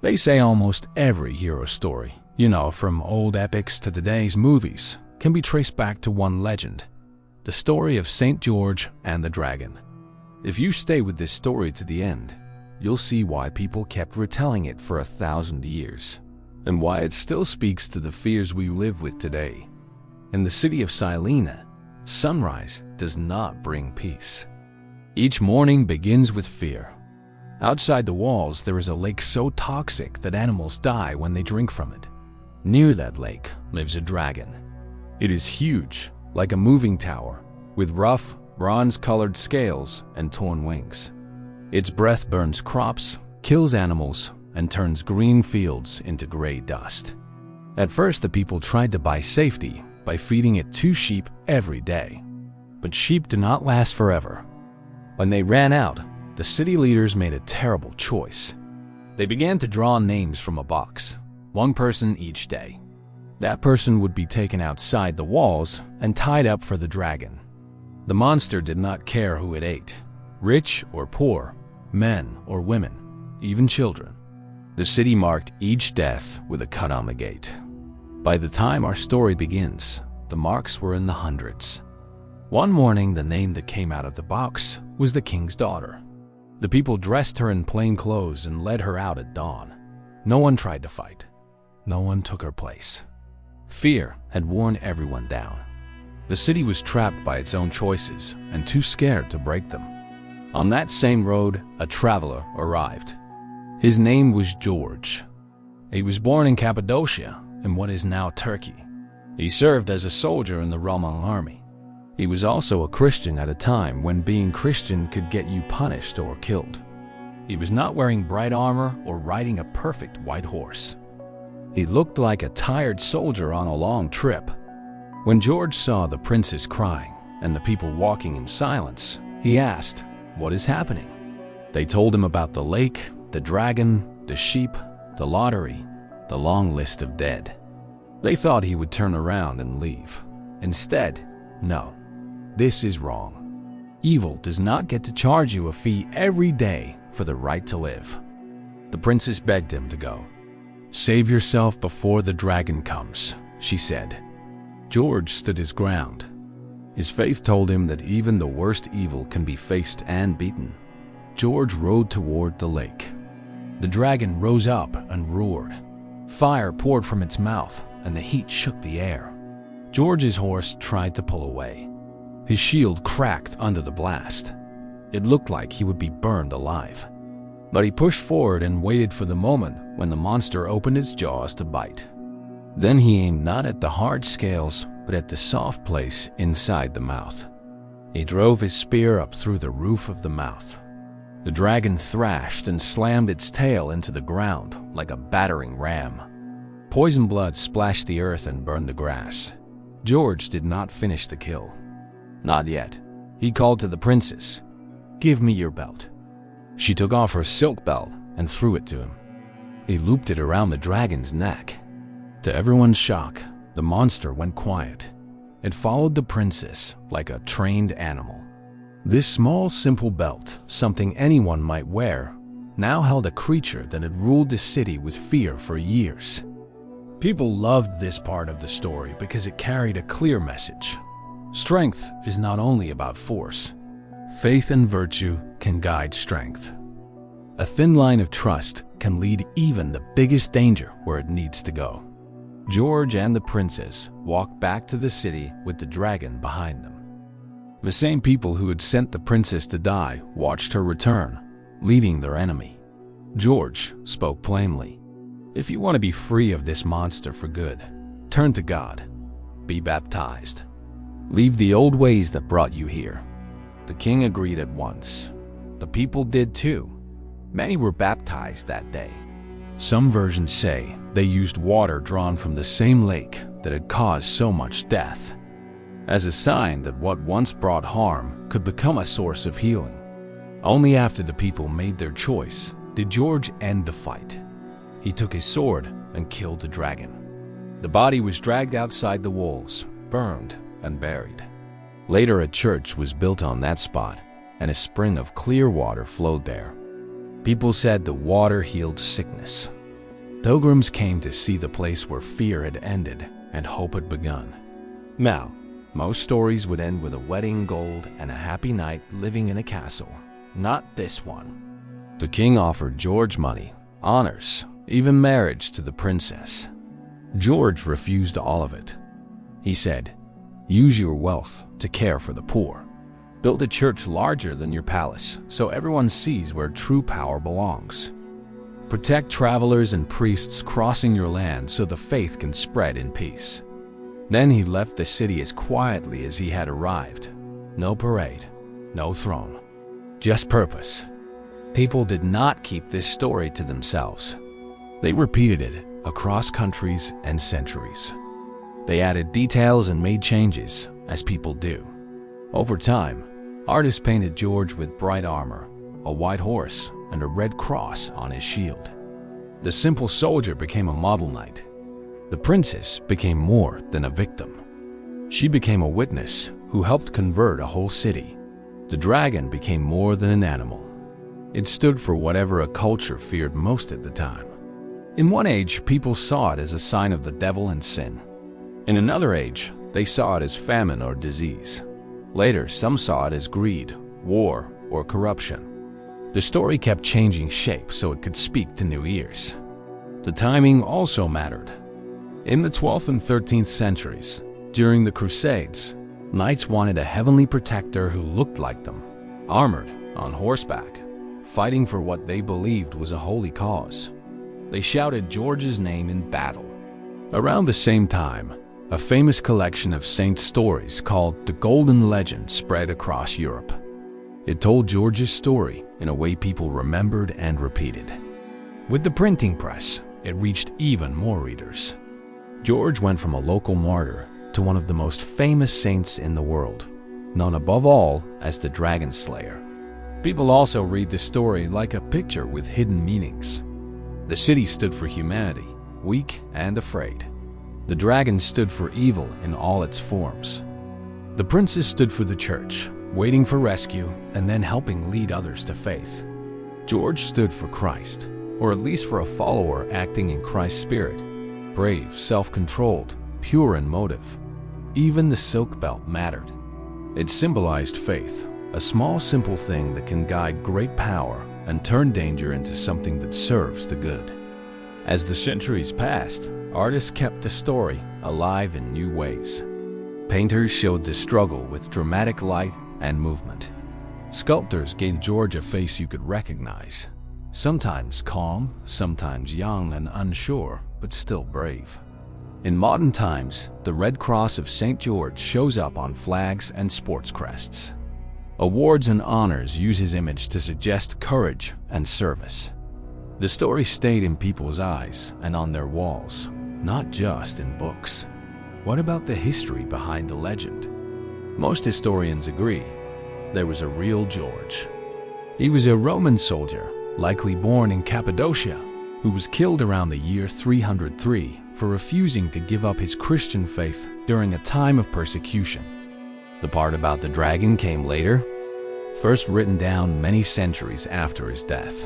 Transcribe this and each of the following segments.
They say almost every hero story, from old epics to today's movies, can be traced back to one legend: the story of St. George and the dragon. If you stay with this story to the end, you'll see why people kept retelling it for 1,000 years, and why it still speaks to the fears we live with today. In the city of Silena, sunrise does not bring peace. Each morning begins with fear. Outside the walls, there is a lake so toxic that animals die when they drink from it. Near that lake lives a dragon. It is huge, like a moving tower, with rough, bronze-colored scales and torn wings. Its breath burns crops, kills animals, and turns green fields into gray dust. At first, the people tried to buy safety by feeding it 2 sheep every day. But sheep do not last forever. When they ran out, the city leaders made a terrible choice. They began to draw names from a box, 1 person each day. That person would be taken outside the walls and tied up for the dragon. The monster did not care who it ate, rich or poor, men or women, even children. The city marked each death with a cut on the gate. By the time our story begins, the marks were in the hundreds. One morning, the name that came out of the box was the king's daughter. The people dressed her in plain clothes and led her out at dawn. No one tried to fight. No one took her place. Fear had worn everyone down. The city was trapped by its own choices and too scared to break them. On that same road, a traveler arrived. His name was George. He was born in Cappadocia, in what is now Turkey. He served as a soldier in the Roman army. He was also a Christian at a time when being Christian could get you punished or killed. He was not wearing bright armor or riding a perfect white horse. He looked like a tired soldier on a long trip. When George saw the princess crying and the people walking in silence, he asked, "What is happening?" They told him about the lake, the dragon, the sheep, the lottery, the long list of dead. They thought he would turn around and leave. Instead, no. This is wrong. Evil does not get to charge you a fee every day for the right to live. The princess begged him to go. "Save yourself before the dragon comes," she said. George stood his ground. His faith told him that even the worst evil can be faced and beaten. George rode toward the lake. The dragon rose up and roared. Fire poured from its mouth, and the heat shook the air. George's horse tried to pull away. His shield cracked under the blast. It looked like he would be burned alive. But he pushed forward and waited for the moment when the monster opened its jaws to bite. Then he aimed not at the hard scales, but at the soft place inside the mouth. He drove his spear up through the roof of the mouth. The dragon thrashed and slammed its tail into the ground like a battering ram. Poison blood splashed the earth and burned the grass. George did not finish the kill. Not yet. He called to the princess, "Give me your belt." She took off her silk belt and threw it to him. He looped it around the dragon's neck. To everyone's shock, the monster went quiet. It followed the princess like a trained animal. This small, simple belt, something anyone might wear, now held a creature that had ruled the city with fear for years. People loved this part of the story because it carried a clear message. Strength is not only about force. Faith and virtue can guide strength. A thin line of trust can lead even the biggest danger where it needs to go. George and the princess walked back to the city with the dragon behind them. The same people who had sent the princess to die watched her return, leaving their enemy. George spoke plainly. "If you want to be free of this monster for good, turn to God. Be baptized. Leave the old ways that brought you here." The king agreed at once. The people did too. Many were baptized that day. Some versions say they used water drawn from the same lake that had caused so much death, as a sign that what once brought harm could become a source of healing. Only after the people made their choice did George end the fight. He took his sword and killed the dragon. The body was dragged outside the walls, burned, and buried. Later, a church was built on that spot, and a spring of clear water flowed there. People said the water healed sickness, Pilgrims came to see the place where fear had ended and hope had begun. Now, most stories would end with a wedding, gold, and a happy night living in a castle. Not this one. The king offered George money, honors, even marriage to the princess. George refused all of it. He said, "Use your wealth to care for the poor. Build a church larger than your palace so everyone sees where true power belongs. Protect travelers and priests crossing your land so the faith can spread in peace." Then he left the city as quietly as he had arrived. No parade, no throne, just purpose. People did not keep this story to themselves. They repeated it across countries and centuries. They added details and made changes, as people do. Over time, artists painted George with bright armor, a white horse, and a red cross on his shield. The simple soldier became a model knight. The princess became more than a victim. She became a witness who helped convert a whole city. The dragon became more than an animal. It stood for whatever a culture feared most at the time. In one age, people saw it as a sign of the devil and sin. In another age, they saw it as famine or disease. Later, some saw it as greed, war, or corruption. The story kept changing shape so it could speak to new ears. The timing also mattered. In the 12th and 13th centuries, during the Crusades, knights wanted a heavenly protector who looked like them, armored, on horseback, fighting for what they believed was a holy cause. They shouted George's name in battle. Around the same time, a famous collection of saint stories called the Golden Legend spread across Europe. It told George's story in a way people remembered and repeated. With the printing press, it reached even more readers. George went from a local martyr to one of the most famous saints in the world, known above all as the Dragon Slayer. People also read the story like a picture with hidden meanings. The city stood for humanity, weak and afraid. The dragon stood for evil in all its forms. The princess stood for the church, waiting for rescue and then helping lead others to faith. George stood for Christ, or at least for a follower acting in Christ's spirit, brave, self-controlled, pure in motive. Even the silk belt mattered. It symbolized faith, a small, simple thing that can guide great power and turn danger into something that serves the good. As the centuries passed, artists kept the story alive in new ways. Painters showed the struggle with dramatic light and movement. Sculptors gave George a face you could recognize, sometimes calm, sometimes young and unsure, but still brave. In modern times, the Red Cross of St. George shows up on flags and sports crests. Awards and honors use his image to suggest courage and service. The story stayed in people's eyes and on their walls, not just in books. What about the history behind the legend? Most historians agree there was a real George. He was a Roman soldier, likely born in Cappadocia, who was killed around the year 303 for refusing to give up his Christian faith during a time of persecution. The part about the dragon came later, first written down many centuries after his death.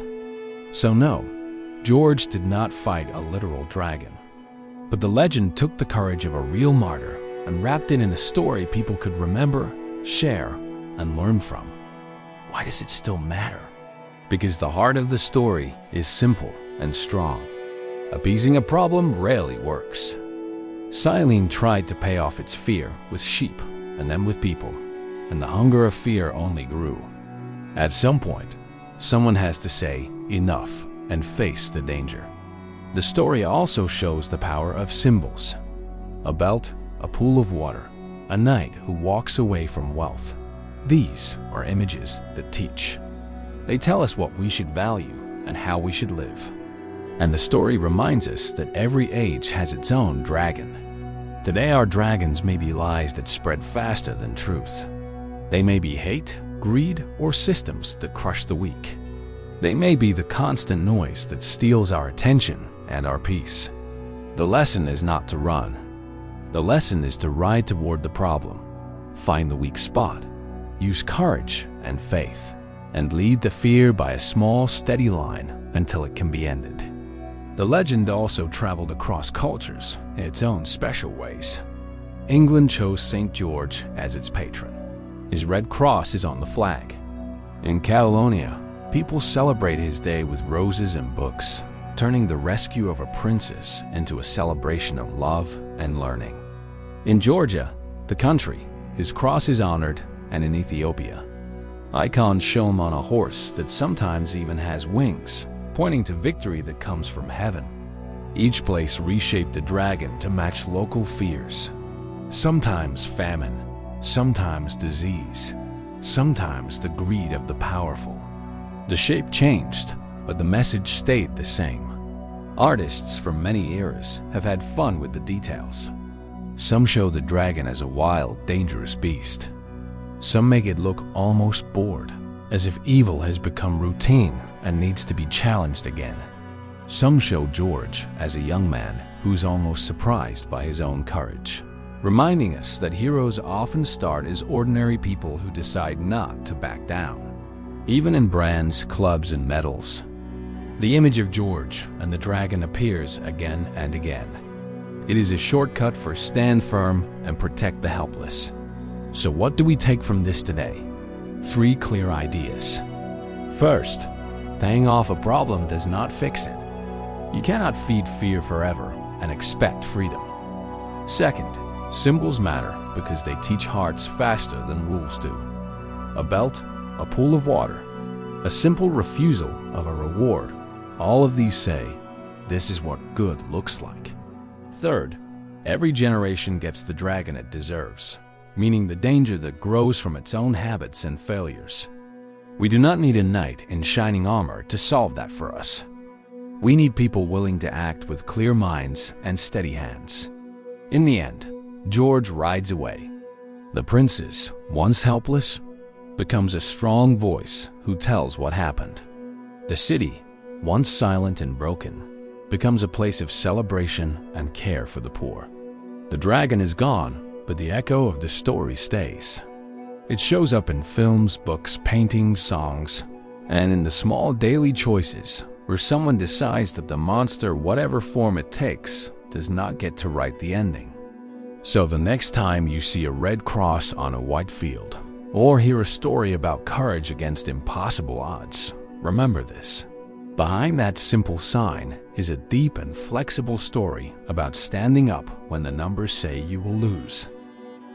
So no, George did not fight a literal dragon. But the legend took the courage of a real martyr and wrapped it in a story people could remember, share, and learn from. Why does it still matter? Because the heart of the story is simple and strong. Appeasing a problem rarely works. Silene tried to pay off its fear with sheep and then with people, and the hunger of fear only grew. At some point, someone has to say enough and face the danger. The story also shows the power of symbols. A belt, a pool of water, a knight who walks away from wealth. These are images that teach. They tell us what we should value and how we should live. And the story reminds us that every age has its own dragon. Today our dragons may be lies that spread faster than truth. They may be hate, greed, or systems that crush the weak. They may be the constant noise that steals our attention and our peace. The lesson is not to run. The lesson is to ride toward the problem, find the weak spot, use courage and faith, and lead the fear by a small, steady line until it can be ended. The legend also traveled across cultures in its own special ways. England chose St. George as its patron. His red cross is on the flag. In Catalonia, people celebrate his day with roses and books, turning the rescue of a princess into a celebration of love and learning. In Georgia, the country, his cross is honored, and in Ethiopia, icons show him on a horse that sometimes even has wings, pointing to victory that comes from heaven. Each place reshaped the dragon to match local fears. Sometimes famine, sometimes disease, sometimes the greed of the powerful. The shape changed, but the message stayed the same. Artists from many eras have had fun with the details. Some show the dragon as a wild, dangerous beast. Some make it look almost bored, as if evil has become routine and needs to be challenged again. Some show George as a young man who's almost surprised by his own courage, reminding us that heroes often start as ordinary people who decide not to back down. Even in brands, clubs, and medals, the image of George and the dragon appears again and again. It is a shortcut for stand firm and protect the helpless. So what do we take from this today? 3 clear ideas. First, paying off a problem does not fix it. You cannot feed fear forever and expect freedom. Second, symbols matter because they teach hearts faster than rules do. A belt, a pool of water, a simple refusal of a reward, all of these say, this is what good looks like. Third, every generation gets the dragon it deserves, meaning the danger that grows from its own habits and failures. We do not need a knight in shining armor to solve that for us. We need people willing to act with clear minds and steady hands. In the end, George rides away. The princess, once helpless, becomes a strong voice who tells what happened. The city, once silent and broken, becomes a place of celebration and care for the poor. The dragon is gone, but the echo of the story stays. It shows up in films, books, paintings, songs, and in the small daily choices where someone decides that the monster, whatever form it takes, does not get to write the ending. So the next time you see a red cross on a white field, or hear a story about courage against impossible odds, remember this. Behind that simple sign is a deep and flexible story about standing up when the numbers say you will lose.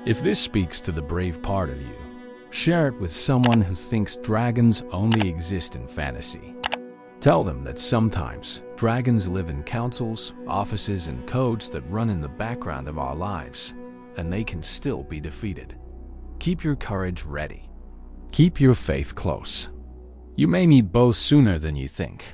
If this speaks to the brave part of you, share it with someone who thinks dragons only exist in fantasy. Tell them that sometimes dragons live in councils, offices, and codes that run in the background of our lives, and they can still be defeated. Keep your courage ready. Keep your faith close. You may meet both sooner than you think.